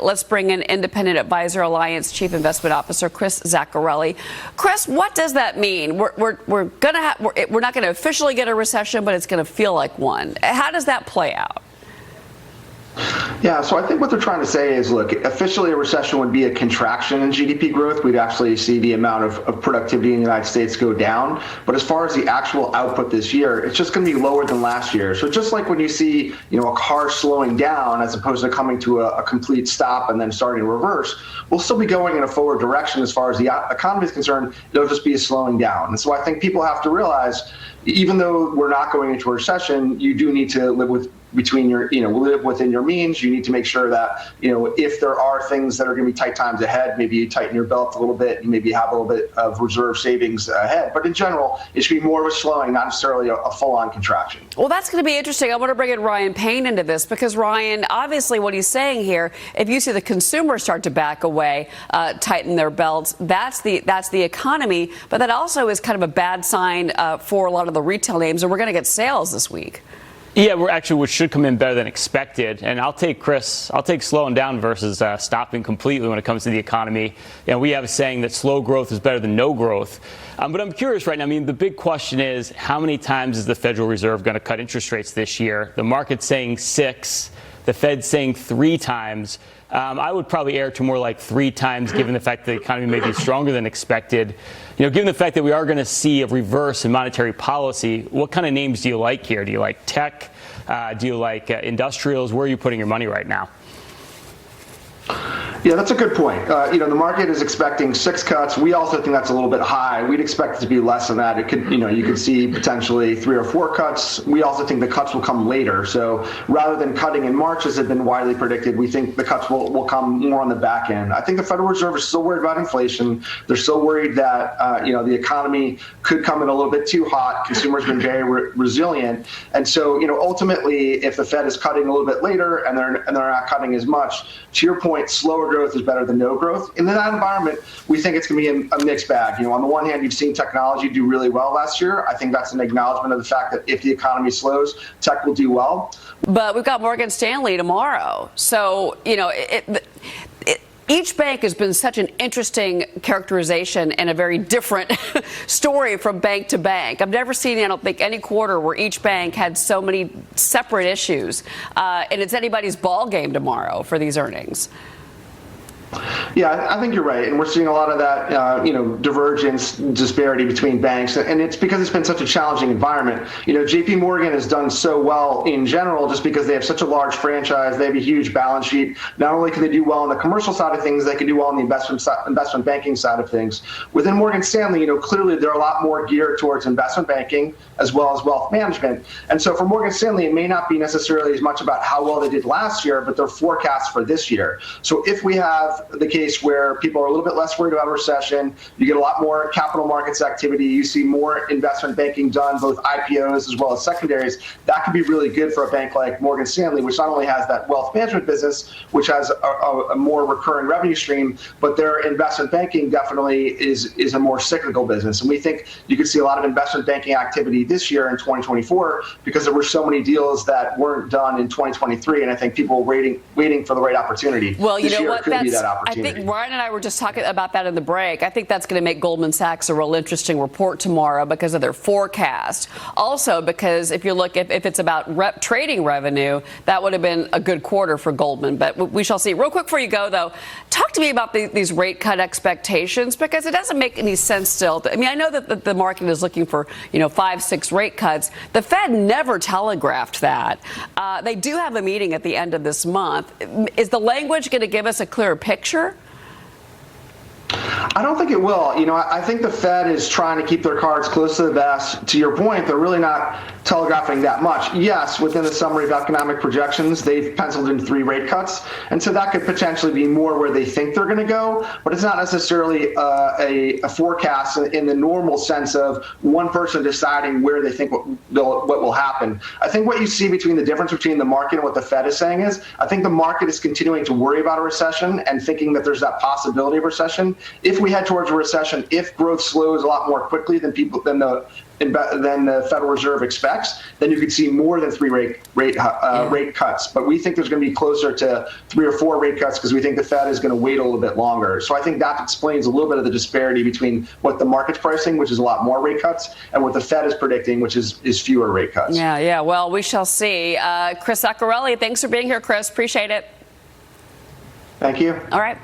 Let's bring in Independent Advisor Alliance Chief Investment Officer Chris Zaccarelli. Chris, what does that mean? We're not going to officially get a recession, but it's going to feel like one. How does that play out? Yeah, so I think what they're trying to say is, look, officially a recession would be a contraction in GDP growth. We'd actually see the amount of productivity in the United States go down. But as far as the actual output this year, it's just going to be lower than last year. So just like when you see, a car slowing down as opposed to coming to a complete stop and then starting to reverse, we'll still be going in a forward direction as far as the economy is concerned. It'll just be a slowing down. And so I think people have to realize, even though we're not going into a recession, you do need to live within your means. You need to make sure that, if there are things that are going to be tight times ahead, maybe you tighten your belt a little bit, you maybe have a little bit of reserve savings ahead. But in general, it should be more of a slowing, not necessarily a full-on contraction. Well, that's going to be interesting. I want to bring in Ryan Payne into this because, Ryan, obviously what he's saying here, if you see the consumer start to back away, tighten their belts, that's the economy. But that also is kind of a bad sign for a lot of the retail names, and we're going to get sales this week. Yeah, we should come in better than expected. And I'll take slowing down versus stopping completely when it comes to the economy. We have a saying that slow growth is better than no growth. But I'm curious right now. The big question is, how many times is the Federal Reserve going to cut interest rates this year? The market's saying 6, the Fed's saying 3 times. I would probably err to more like 3 times, given the fact that the economy may be stronger than expected. Given the fact that we are going to see a reverse in monetary policy, what kind of names do you like here? Do you like tech? Do you like industrials? Where are you putting your money right now? Yeah, that's a good point. The market is expecting 6 cuts. We also think that's a little bit high. We'd expect it to be less than that. It could, you could see potentially 3 or 4 cuts. We also think the cuts will come later. So rather than cutting in March, as had been widely predicted, we think the cuts will come more on the back end. I think the Federal Reserve is still worried about inflation. They're still worried that, the economy could come in a little bit too hot. Consumers have been very resilient. And so, ultimately, if the Fed is cutting a little bit later and they're not cutting as much, to your point, slower growth is better than no growth. In that environment, we think it's going to be a mixed bag. On the one hand, you've seen technology do really well last year. I think that's an acknowledgement of the fact that if the economy slows, tech will do well. But we've got Morgan Stanley tomorrow. So, each bank has been such an interesting characterization and a very different story from bank to bank. I've never seen, I don't think, any quarter where each bank had so many separate issues. And it's anybody's ball game tomorrow for these earnings. Yeah, I think you're right. And we're seeing a lot of that, divergence, disparity between banks. And it's because it's been such a challenging environment. JP Morgan has done so well in general just because they have such a large franchise. They have a huge balance sheet. Not only can they do well on the commercial side of things, they can do well on the investment banking side of things. Within Morgan Stanley, clearly they're a lot more geared towards investment banking as well as wealth management. And so for Morgan Stanley, it may not be necessarily as much about how well they did last year, but their forecast for this year. So if we have the case where people are a little bit less worried about a recession, you get a lot more capital markets activity, you see more investment banking done, both IPOs as well as secondaries, that could be really good for a bank like Morgan Stanley, which not only has that wealth management business, which has a more recurring revenue stream, but their investment banking definitely is a more cyclical business. And we think you could see a lot of investment banking activity this year in 2024 because there were so many deals that weren't done in 2023, and I think people were waiting for the right opportunity. Well, you know what? I opportunity. think Ryan and I were just talking about that in the break. I think that's going to make Goldman Sachs a real interesting report tomorrow because of their forecast. Also, because if you look, if it's about trading revenue, that would have been a good quarter for Goldman. But we shall see. Real quick before you go, though, talk to me about these rate cut expectations, because it doesn't make any sense still. I mean, I know that the market is looking for 5, 6 rate cuts. The Fed never telegraphed that. They do have a meeting at the end of this month. Is the language going to give us a clearer picture? I don't think it will. I think the Fed is trying to keep their cards close to the vest. To your point, they're really not telegraphing that much. Yes, within the summary of economic projections, they've penciled in 3 rate cuts. And so that could potentially be more where they think they're going to go. But it's not necessarily a forecast in the normal sense of one person deciding where they think what will happen. I think what you see between the difference between the market and what the Fed is saying is, I think the market is continuing to worry about a recession and thinking that there's that possibility of recession. If we head towards a recession, if growth slows a lot more quickly than the than the Federal Reserve expects, then you could see more than 3 rate cuts. But we think there's going to be closer to 3 or 4 rate cuts because we think the Fed is going to wait a little bit longer. So I think that explains a little bit of the disparity between what the market's pricing, which is a lot more rate cuts, and what the Fed is predicting, which is fewer rate cuts. Yeah. Well, we shall see. Chris Zaccarelli, thanks for being here, Chris. Appreciate it. Thank you. All right.